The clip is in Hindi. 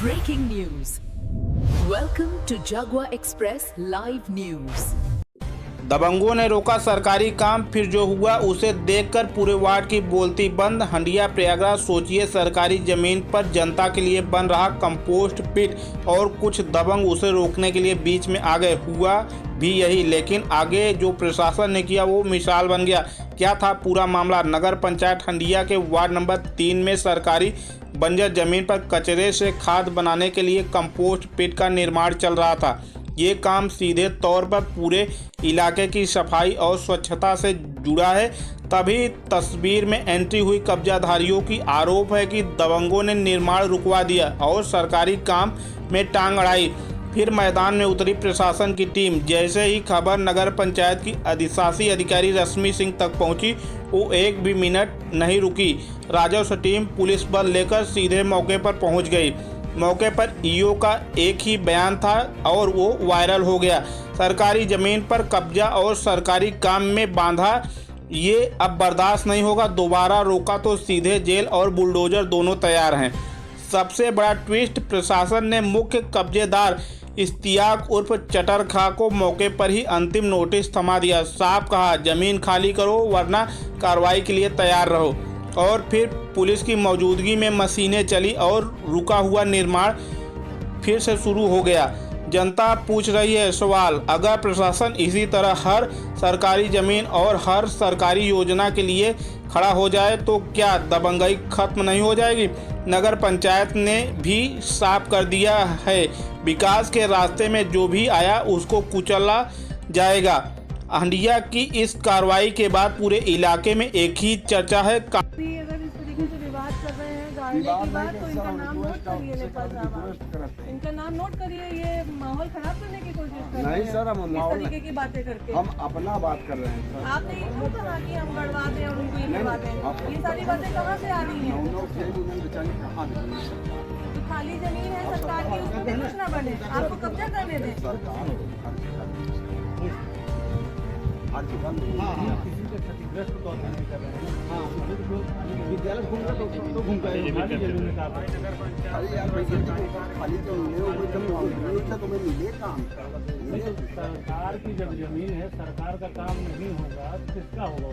Breaking news. Welcome to Jagwa Express Live News. दबंगों ने रोका सरकारी काम, फिर जो हुआ उसे देखकर पूरे वार्ड की बोलती बंद। हंडिया प्रयागराज, सोचिए सरकारी जमीन पर जनता के लिए बन रहा कंपोस्ट पिट और कुछ दबंग उसे रोकने के लिए बीच में आ गए। हुआ भी यही, लेकिन आगे जो प्रशासन ने किया वो मिसाल बन गया। क्या था पूरा मामला? नगर पंचायत हंडिया के वार्ड नंबर 3 में सरकारी बंजर जमीन पर कचरे से खाद बनाने के लिए कंपोस्ट पिट का निर्माण चल रहा था। ये काम सीधे तौर पर पूरे इलाके की सफाई और स्वच्छता से जुड़ा है। तभी तस्वीर में एंट्री हुई कब्जाधारियों की आरोप है कि दबंगों ने निर्माण रुकवा दिया और सरकारी काम में टांग अड़ाई। फिर मैदान में उतरी प्रशासन की टीम। जैसे ही खबर नगर पंचायत की अधिशासी अधिकारी रश्मि सिंह तक पहुंची, वो एक भी मिनट नहीं रुकी। राजस्व टीम पुलिस बल लेकर सीधे मौके पर पहुंच गई। मौके पर ईओ का एक ही बयान था और वो वायरल हो गया। सरकारी जमीन पर कब्जा और सरकारी काम में बांधा, ये अब बर्दाश्त नहीं होगा। दोबारा रोका तो सीधे जेल और बुलडोजर दोनों तैयार हैं। सबसे बड़ा ट्विस्ट, प्रशासन ने मुख्य कब्जेदार इश्तियाक उर्फ चटर खां को मौके पर ही अंतिम नोटिस थमा दिया। साफ कहा, जमीन खाली करो वरना कार्रवाई के लिए तैयार रहो। और फिर पुलिस की मौजूदगी में मशीनें चली और रुका हुआ निर्माण फिर से शुरू हो गया। जनता पूछ रही है सवाल, अगर प्रशासन इसी तरह हर सरकारी जमीन और हर सरकारी योजना के लिए खड़ा हो जाए तो क्या दबंगई खत्म नहीं हो जाएगी? नगर पंचायत ने भी साफ कर दिया है, विकास के रास्ते में जो भी आया उसको कुचला जाएगा। हंडिया की इस कार्रवाई के बाद पूरे इलाके में एक ही चर्चा है। अगर इस तरीके से विवाद कर रहे हैं गाड़ने की बात, तो इनका नाम नोट करिए। लेकर साहब इनका नाम नोट करिए। ये माहौल खराब करने की कोशिश कर रहे हैं। नहीं सर, हम इस तरीके की बातें करके हम अपना बात कर रहे हैं। आपने ये क्यों कहा कि हम गड़वा दें और उनको ये करवा दें? ये सारी बातें कहाँ से आ रही हैं? तो खाली जमीन है सरकार की, उसमें भी कुछ ना बने, आपको कब्जा करने दें। विद्यालय घूम रहे तो घूम गए सरकार की जब जमीन है, सरकार का काम नहीं होगा, किसका होगा?